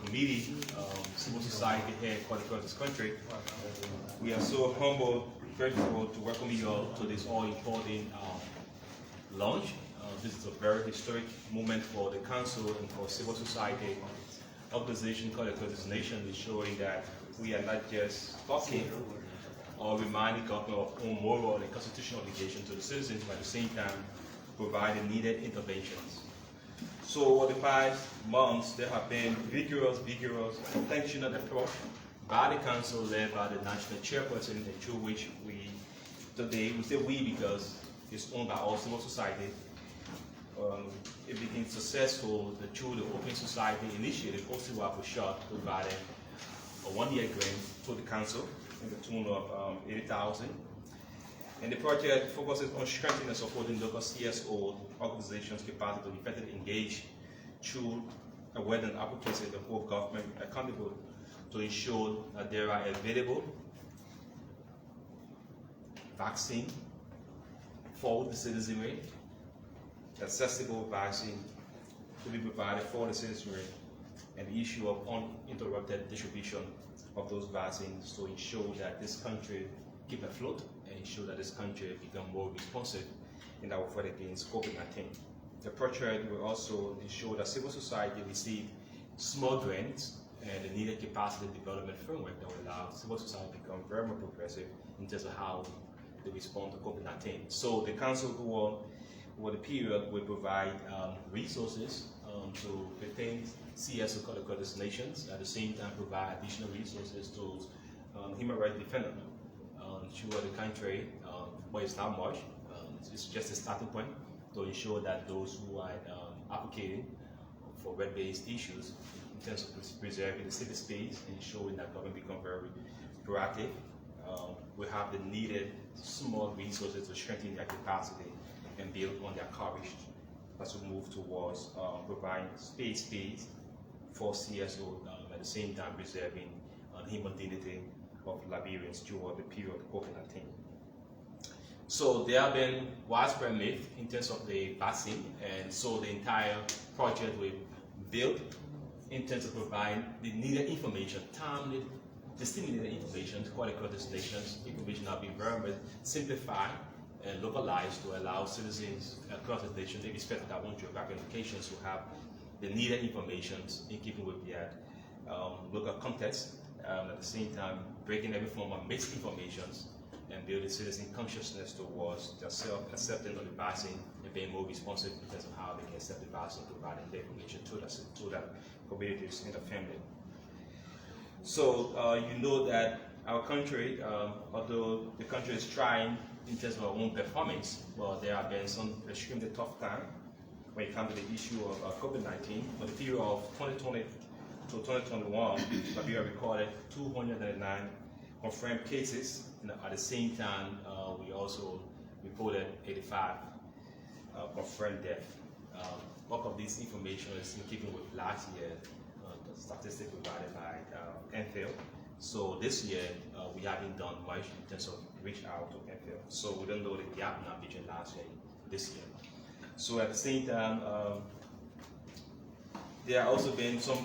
committee, civil society head across this country. We are so humble, grateful to welcome you all to this all-important launch. This is a very historic moment for the council and for civil society organization called across this nation, is showing that we are not just talking or reminding government of own moral and constitutional obligation to the citizens, but at the same time providing needed interventions. So over the past months, there have been vigorous, intentional approach by the council led by the national chairperson, and through which we say we because it's owned by all civil society. It became successful through the Open Society Initiative, OCWA for short, provided a one-year grant to the council in the tune of 80,000. And the project focuses on strengthening and supporting local CSO organizations' capacity to effectively engage through awareness and advocacy to hold government accountable to ensure that there are available vaccine for the citizenry, accessible vaccine to be provided for the citizenry, and the issue of uninterrupted distribution of those vaccines to ensure that this country keep afloat and ensure that this country become more responsive in our fight against COVID-19. The project will also ensure that civil society receive small grants and the needed capacity development framework that will allow civil society to become very more progressive in terms of how they respond to COVID-19. So the council go on over the period will provide resources to retain CSO across these nations, at the same time provide additional resources to human rights defenders throughout the country, but it's not much. It's just a starting point to ensure that those who are advocating for web-based issues in terms of preserving the civil space and ensuring that government become very proactive, we have the needed small resources to strengthen their capacity and build on their courage as we move towards providing space for CSO, at the same time preserving human dignity of Liberians throughout the period of COVID-19. So there have been widespread myth in terms of the vaccine, and so the entire project will build in terms of providing the needed information, timely, disseminated information to all across these nations. Information that will be very much simplified and localized to allow citizens across the nation, irrespective of their own geographic locations, to have the needed information in keeping with their local context, at the same time breaking every form of mixed information and building citizen consciousness towards their self-acceptance of the vaccine and being more responsive in terms of how they can accept the vaccine, providing the information to their communities and their family. So you know that our country, although the country is trying in terms of our own performance, well, there have been some extremely tough time when it comes to the issue of COVID-19. For the period of 2020 to 2021, Liberia recorded 209 confirmed cases. And at the same time, we also reported 85 confirmed deaths. Bulk of this information is in keeping with last year, the statistics provided by NFL. So this year, we haven't done much in terms of reach out to NFL. So we don't know the gap now between last year and this year. So at the same time, there have also been some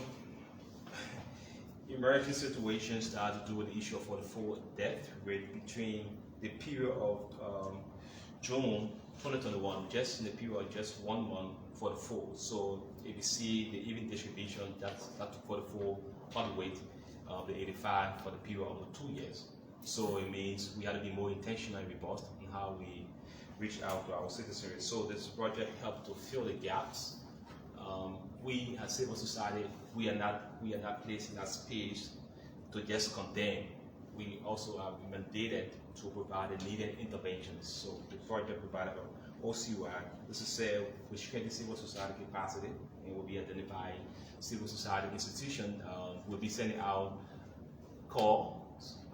emerging situations that have to do with the issue of 44 death rate between the period of June 2021, just in the period of just 1 month, 44. So if you see the even distribution, that's 44 all the way the 85 for the period of 2 years. So it means we had to be more intentional and robust in how we reach out to our citizenry. So this project helped to fill the gaps. We as civil society, we are not placed in that space to just condemn. We also are mandated to provide the needed interventions. So the project provided by OCY, this is say we strengthen civil society capacity, and will be identifying civil society institution. We'll be sending out call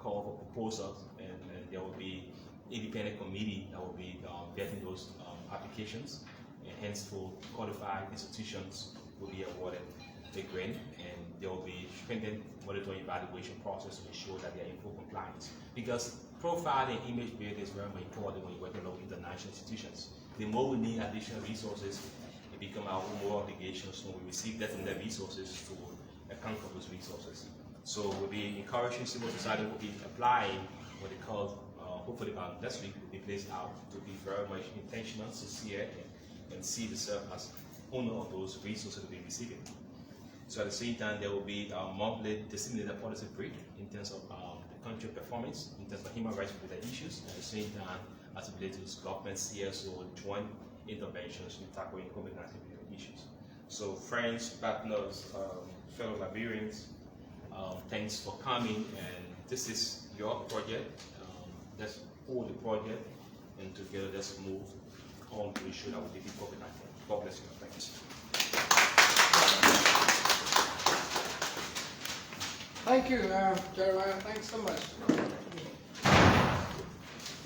for proposals, and there will be independent committee that will be vetting those applications, and henceforth qualified institutions will be awarded the grant, and there will be strengthened monitoring evaluation process to ensure that they are in full compliance. Because profiling image building is very important when you're working with international institutions. The more we need additional resources, it becomes our own moral obligations when we receive definite resources to account for those resources. So we'll be encouraging civil society will be applying what they call, hopefully by next week, will be placed out to be very much intentional, sincere, and see themselves as owner of those resources to be receiving. So at the same time, there will be a monthly disseminated policy brief in terms of the country performance, in terms of human rights related issues, and at the same time, as it relates to government CSO joint interventions in tackling COVID-19 related issues. So friends, partners, fellow Liberians, thanks for coming, and this is your project. Let's hold the project, and together let's move on to ensure that we defeat COVID-19. God bless you. Thanks. Thank you, Jeremiah. Thanks so much.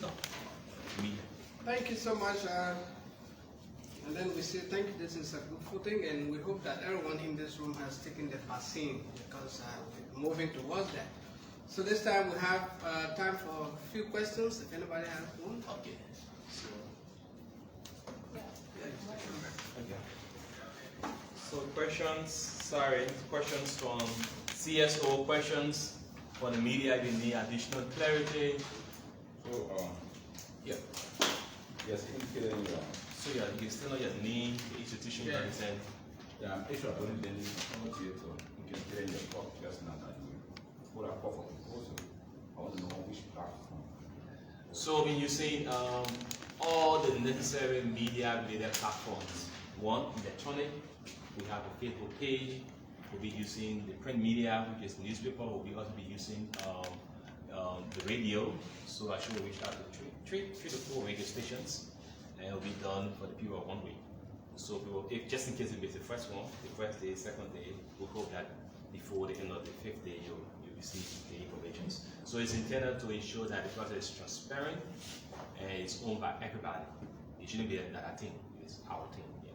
No. Me. Thank you so much. And then we say thank you. This is a good footing, and we hope that everyone in this room has taken the vaccine, because we're moving towards that. So this time we have time for a few questions. If anybody has one. Okay. So. Okay. So questions from CSO, questions for the media, if you need additional clarity. So, Yeah. yes, indicating So yeah, you still know your name, the institution you represent. yeah, issue of only then indicating the top person that you put a call for proposal. I want to know which platform. So when you say all the necessary media related platforms, one, electronic, we have a Facebook page, we'll be using the print media, which is newspaper, we'll be also be using the radio, so I should reach out to three to four radio stations, and it'll be done for the period of 1 week. So we will, if just in case it is the first one, the first day, second day, we hope that before the end of the 5th day, you receive the information. So it's intended to ensure that the process is transparent and it's owned by everybody. It shouldn't be a team, it's our team. Yeah.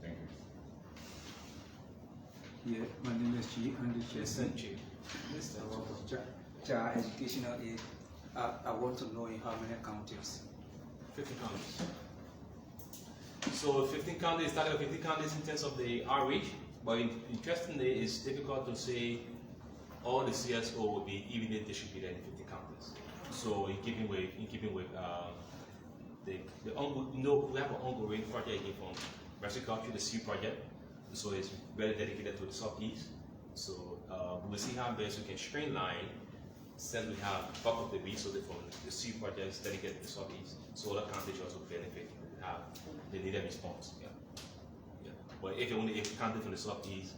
Thank you. Yeah, my name is Chi, and the Listen, Chief. Child Educational Aid. I want to know in how many counties. 50 counties. So 15 counties, started with 50 counties in terms of the outreach, but interestingly, it's difficult to say all the CSO will be evenly distributed in 50 counties. So in keeping with we have an ongoing project here from Mercy Culture, the C project. So it's very dedicated to the Southeast. So we will see how best we can streamline, since we have bulk of the resources from the C projects dedicated to the Southeast. So other counties also benefit and have the needed response. Yeah. Yeah. But if you only if county from the Southeast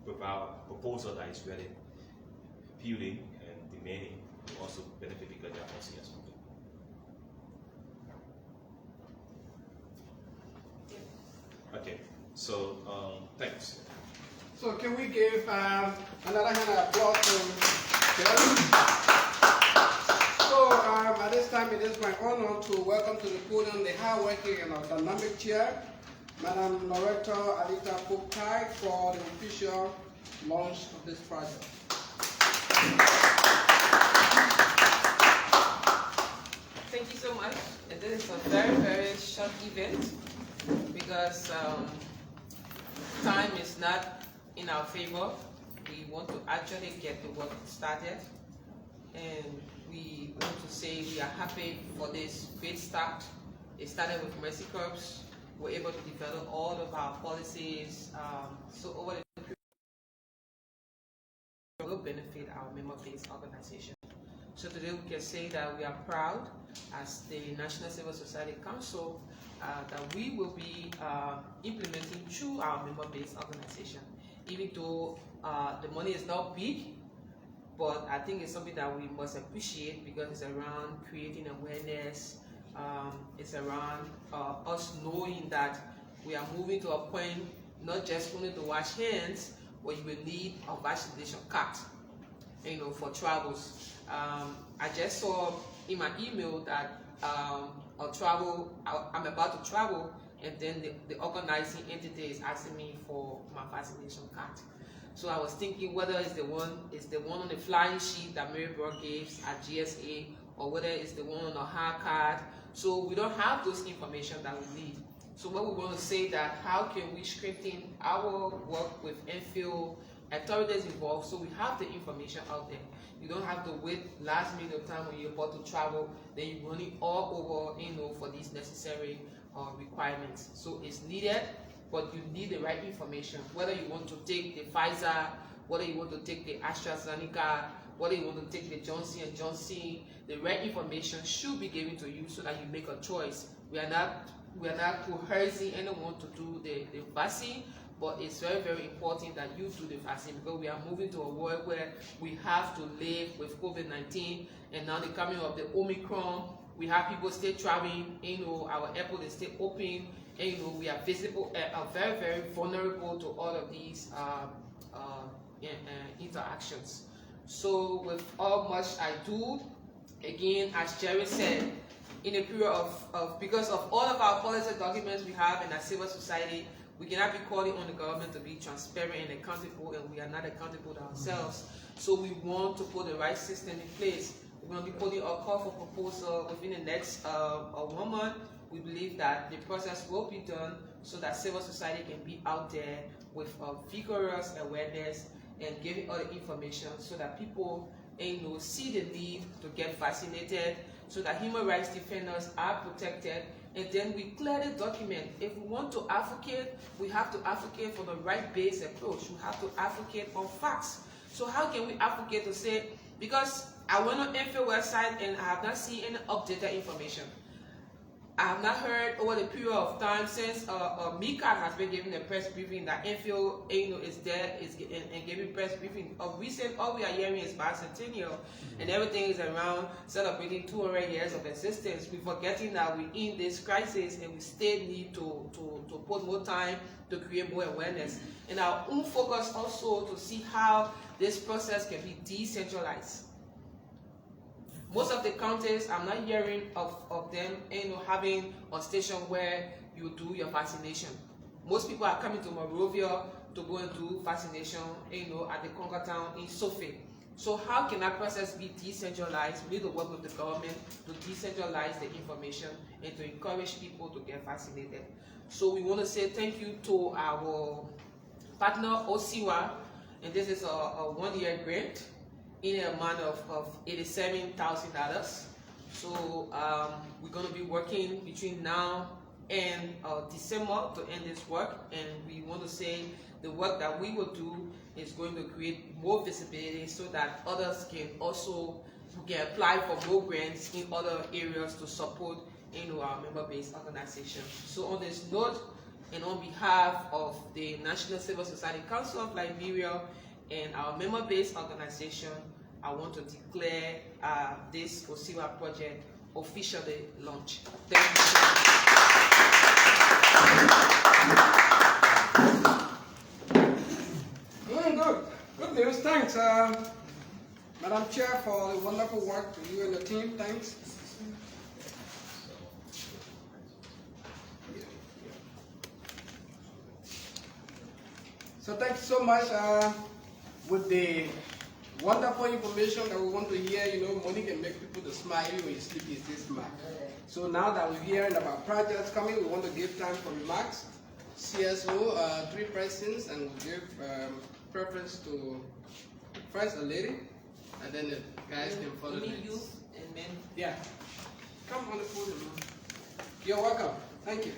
provide a proposal that is really appealing and demanding, will also benefit because they are from CSO. Okay, so thanks. So can we give another hand of applause to Jeremy? So at this time, it is my honor to welcome to the podium the hardworking and dynamic chair, Madam Director Alita Popkai, for the official launch of this project. Thank you so much. And this is a very, very short event because time is not in our favor. We want to actually get the work started, and we want to say we are happy for this great start. It started with Mercy Corps. We're able to develop all of our policies. So over the period, will benefit our member-based organization. So today we can say that we are proud as the National Civil Society Council that we will be implementing through our member-based organization. Even though the money is not big, but I think it's something that we must appreciate because it's around creating awareness. It's around us knowing that we are moving to a point not just only to wash hands, but you will need a vaccination card, for travels. I just saw in my email that I'm about to travel, and then the organizing entity is asking me for my vaccination card. So I was thinking whether it's the one on the flying sheet that Mary Brock gives at GSA, or whether it's the one on a hard card. So we don't have those information that we need. So what we want to say that how can we strengthen our work with infill authorities involved so we have the information out there. You don't have to wait last minute of time when you're about to travel, then you're running all over, for these necessary requirements. So it's needed, but you need the right information. Whether you want to take the Pfizer, whether you want to take the AstraZeneca, whether you want to take the Johnson & Johnson, the right information should be given to you so that you make a choice. We are not coercing anyone to do the vaccine, but it's very, very important that you do the vaccine because we are moving to a world where we have to live with COVID-19, and now the coming of the Omicron, we have people still traveling, our airport is still open, and we are visible, are very, very vulnerable to all of these interactions. So with all much I do, again, as Jerry said, in a period of because of all of our policy documents we have in our civil society, we cannot be calling on the government to be transparent and accountable, and we are not accountable to ourselves. So we want to put the right system in place. We're going to be putting a call for proposal within the next 1 month. We believe that the process will be done so that civil society can be out there with vigorous awareness and giving all the information so that people see the need to get vaccinated, so that human rights defenders are protected, and then we clearly document. If we want to advocate, we have to advocate for the right-based approach. We have to advocate on facts. So how can we advocate to say, because I went on infill website and I have not seen any updated information. I have not heard over the period of time since Mika has been giving a press briefing that infill is there and giving press briefing. Of recent, all we are hearing is bicentennial, and everything is around celebrating 200 years of existence. We're forgetting that we're in this crisis and we still need to put more time to create more awareness. And our own focus also to see how this process can be decentralized. Most of the counties, I'm not hearing of them having a station where you do your vaccination. Most people are coming to Monrovia to go and do vaccination at the Concord town in Sophie. So how can that process be decentralized? We need to work with the government to decentralize the information and to encourage people to get vaccinated. So we want to say thank you to our partner OSIWA, and this is a 1-year grant in an amount of $87,000. So we're going to be working between now and December to end this work, and we want to say the work that we will do is going to create more visibility so that others can also apply for more grants in other areas to support our member-based organization. So on this note, and on behalf of the National Civil Society Council of Liberia and our member-based organization, I want to declare this OSIWA project officially launched. Thank you. Good news. Thanks, Madam Chair, for the wonderful work to you and the team. Thanks. So thanks so much. With the wonderful information that we want to hear, money can make people to smile. When you sleep, you still smile. So now that we're hearing about projects coming, we want to give time for remarks. CSO, 3 persons, and we'll give preference to first a lady, and then the guys can follow next. Youth and men. Yeah. Come on the podium. You're welcome. Thank you.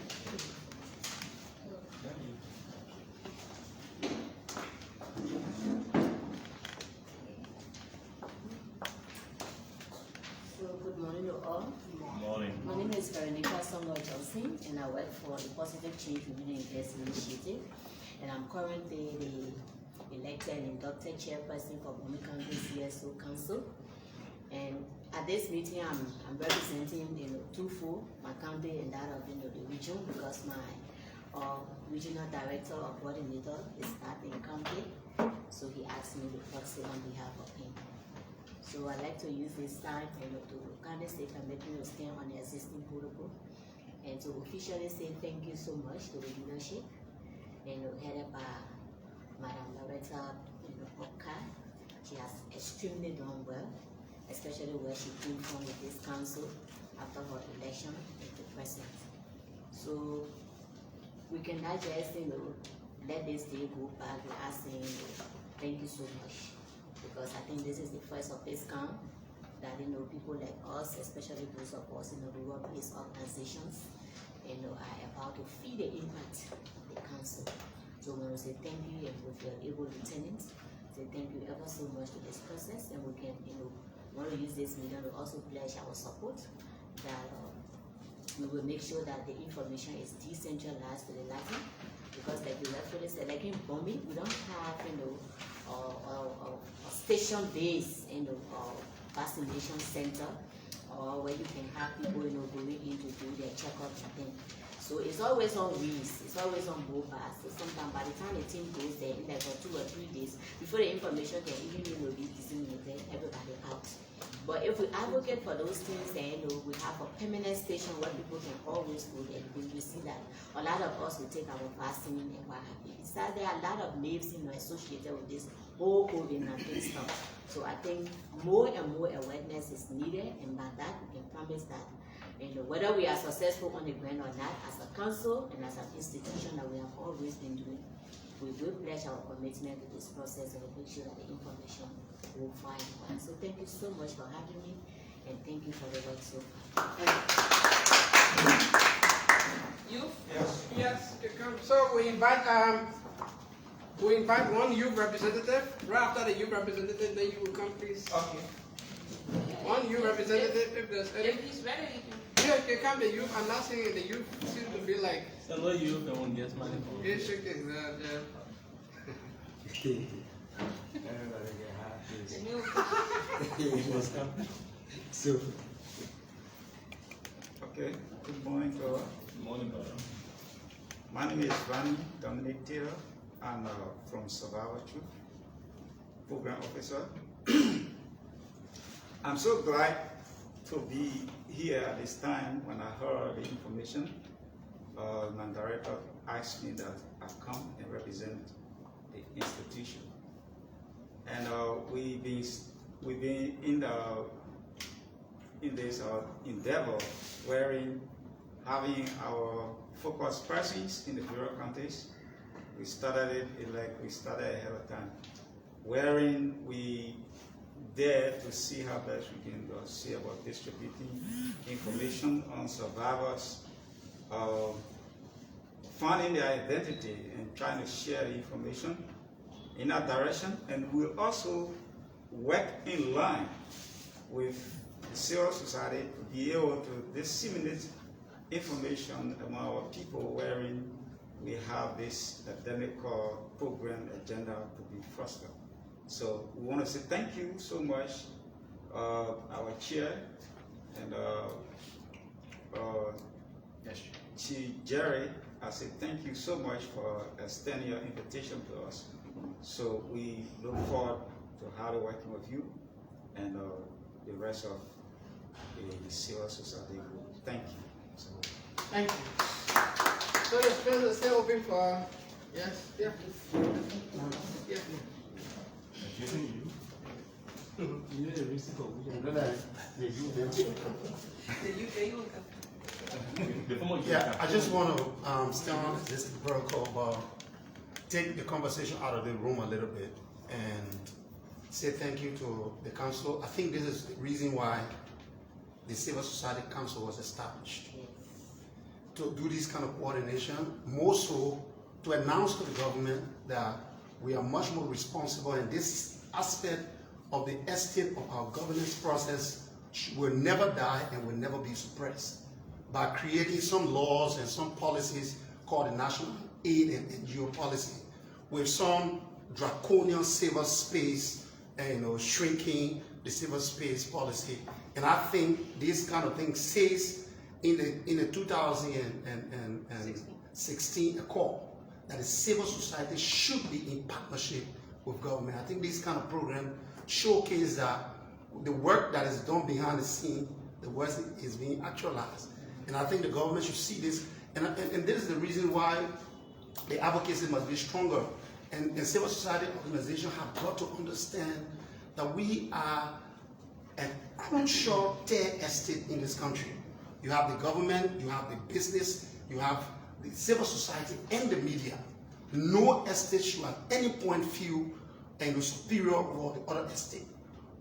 Good morning to all. Good morning. My name is Veronica Johnson, and I work for the Positive Change Women Investment Initiative, and I'm currently the elected and inducted chairperson for Bomi County CSO Council. And at this meeting, I'm representing Tufu, my county, and that of the region, because my regional director or coordinator is not in county, so he asked me to proxy on behalf of him. So I'd like to use this time to kind of state and make me stand on the existing protocol, and to officially say thank you so much to the leadership, headed by Madam Loretta Opka. She has extremely done well, especially where she came from with this council after her election into president. So we cannot just, let this day go back without saying, thank you so much. Because I think this is the first of its kind that, people like us, especially those of us in the workplace organizations, are about to feel the impact of the council. So we want to say thank you, and with your able lieutenant, say thank you ever so much to this process, and we can, want to use this meeting to also pledge our support that we will make sure that the information is decentralized to the latter. Because like you rightfully said, like in bombing, we don't have, a station-based, vaccination center, or where you can have people, going in to do their checkups and things. So it's always on wheels, it's always on mobiles. So sometimes by the time the team goes there, in like for 2 or 3 days, before the information can even, be disseminated, everybody out. But if we advocate for those things, then we have a permanent station where people can always go there. Because we see that a lot of us will take our vaccine and what have you. Besides, there are a lot of names, associated with this whole COVID-19 stuff. So I think more and more awareness is needed, and by that we can promise that, whether we are successful on the ground or not, as a council and as an institution that we have always been doing, we will pledge our commitment to this process and make sure that the information will find one. So thank you so much for having me, and thank you for the work so far. Youth? Yes. Yes, you come. So we invite one youth representative. Right after the youth representative, then you will come, please. Okay. One youth representative, if there's any. If he's ready, you can. Yeah, you come the youth. I'm not saying the youth seem to be like. Hello, you don't get money. Yeah, shaking. Everybody get happy. The new. So, Okay, good morning to all. good morning, brother. My name is Van Dominic Taylor. I'm from Survivor Truth, Program Officer. I'm so glad to be here at this time when I heard the information. My director asked me that I come and represent the institution. And we've been in this endeavor wherein having our focus persons in the various counties. We started ahead of time, wherein we dare to see how best we can see about distributing information on survivors, finding their identity and trying to share the information in that direction. And we'll also work in line with the civil society to be able to disseminate information among our people wherein we have this academic program agenda to be fostered. So we want to say thank you so much, our chair and Chief Jerry. I say thank you so much for extending your invitation to us. So we look forward to how working with you and the rest of the civil society group. Thank you. So, Thank you. So the space is still open for, yes, yeah. Yeah. You need a receipt for Yeah, I just want to stand on this protocol about take the conversation out of the room a little bit and say thank you to the council. I think this is the reason why the Civil Society Council was established. To do this kind of coordination, more so to announce to the government that we are much more responsible, and this aspect of the estate of our governance process will never die and will never be suppressed by creating some laws and some policies called the National Aid and NGO Policy with some draconian civil space and shrinking the civil space policy. And I think this kind of thing says in the 2016 Accord that the civil society should be in partnership with government. I think this kind of program showcase that the work that is done behind the scene, the work is being actualized. And I think the government should see this. And this is the reason why the advocacy must be stronger. And civil society organizations have got to understand that we are an unsure estate in this country. You have the government, you have the business, you have the civil society and the media. No estate should at any point feel superior over the other estate.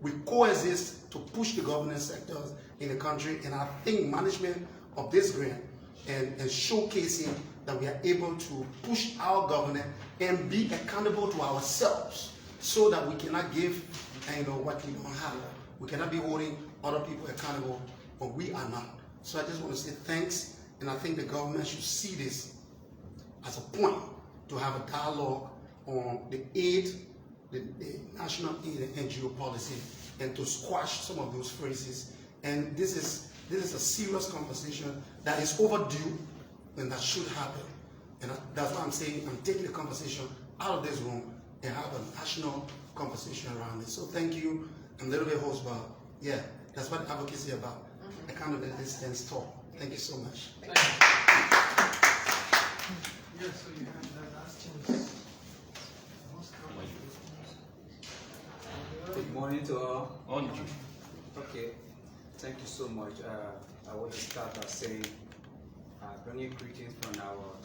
We coexist to push the governance sectors in the country, and I think management of this grant and showcasing that we are able to push our governance and be accountable to ourselves, so that we cannot give what we don't have. We cannot be holding other people accountable when we are not. So I just want to say thanks, and I think the government should see this as a point to have a dialogue on the aid, the national aid and NGO policy, and to squash some of those phrases. And this is a serious conversation that is overdue and that should happen. And that's why I'm saying I'm taking the conversation out of this room and have a national conversation around it. So thank you. I'm a little bit hoarse, but yeah, that's what advocacy is about. Accountability stands tall. Thank you so much. Yes, so you have that last chance. Good morning to all. On you. Okay, thank you so much. I want to start by saying, bringing greetings from our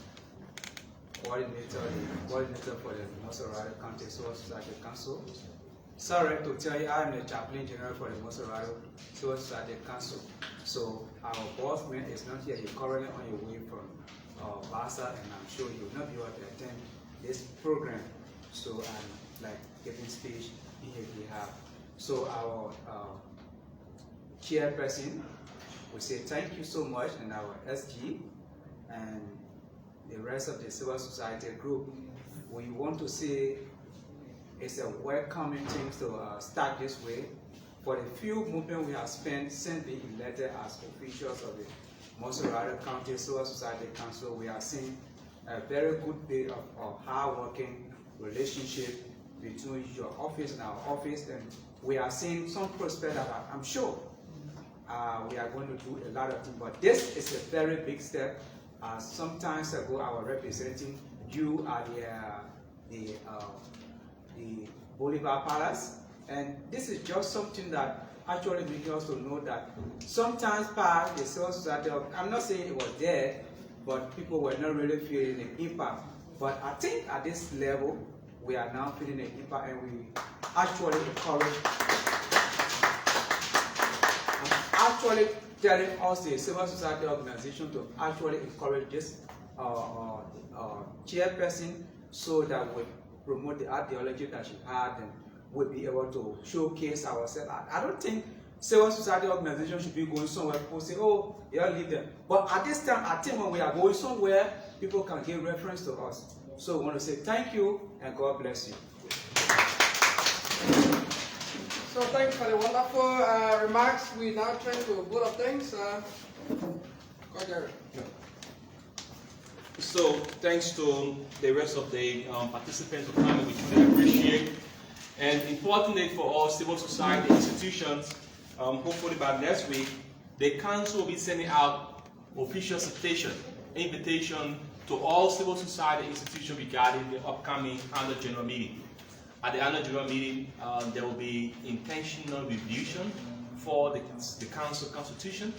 coordinator for the Mosorado County Civil Society Council. Sorry to tell you, I am the chaplain general for the Mosorado Civil Society Council. So our boss man is not here. He's currently on your way from Basa, and I'm sure you will not be able to attend this program. So I'm like giving speech in his behalf. So our chairperson will say thank you so much, and our SG and the rest of the civil society group. We want to say it's a welcoming thing to start this way. For the few movement we have spent since being elected as officials of the Mosorado County Civil Society Council, we are seeing a very good bit of hard-working relationship between your office and our office, and we are seeing some prospect that I'm sure we are going to do a lot of things. But this is a very big step. Some times ago, I was representing you at the Bolivar Palace, and this is just something that actually we also know that sometimes part of the civil society, I'm not saying it was there, but people were not really feeling the impact. But I think at this level, we are now feeling the impact, and we actually encourage, actually telling us the civil society organization to actually encourage this chairperson, so that we promote the ideology that she had and we'll be able to showcase ourselves. I don't think civil society organization should be going somewhere. People say, oh, yeah, leave them. But at this time, I think when we are going somewhere, people can give reference to us. So we want to say thank you and God bless you. So thanks for the wonderful remarks. We now turn to both of things. Go Gary. So thanks to the rest of the participants for coming, which we appreciate. And importantly for all civil society institutions, hopefully by next week, the council will be sending out official invitation to all civil society institutions regarding the upcoming annual general meeting. At the annual general meeting, there will be intentional revision for the council constitution.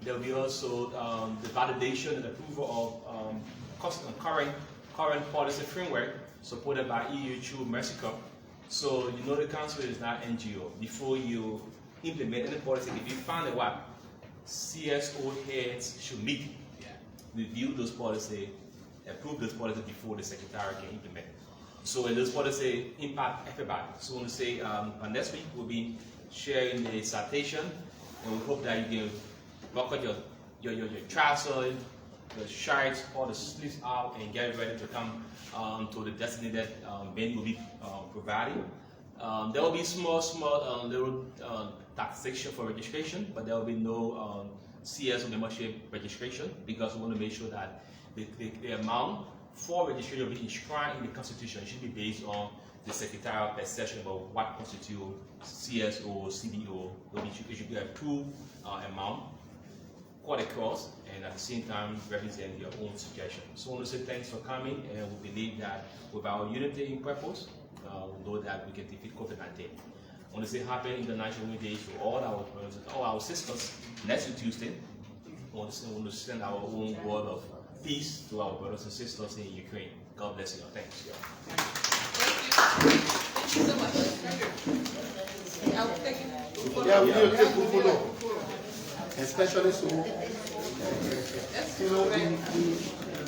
There will be also the validation and approval of current policy framework supported by EU through Mexico. So you know the council is not NGO. Before you implement any policy, if you find out what CSO heads should meet, review those policies, approve those policies before the secretary can implement. So when those policies impact everybody. So I want to say next week we'll be sharing the citation, and we hope that you can work out your trousers, your shirts, all the sleeves out, and get ready to come to the designated venue will be providing. There will be small little taxation for registration, but there will be no CS membership registration, because we want to make sure that the amount for registration will be enshrined in the Constitution. It should be based on the secretarial perception about what constitutes CSO, CBO. It should be a true amount, quite across, and at the same time represent your own suggestion. So I want to say thanks for coming, and we believe that with our unity in purpose, we know that we can defeat COVID-19. I want to say happy International Women's Day to all our brothers and all our sisters next Tuesday. I want to send our own word of peace to our brothers and sisters in Ukraine. God bless you all. Thanks, y'all. Thank you. Thank you so much. I will take it. Yeah, we will take good photo. Especially so, Let's you know, go back.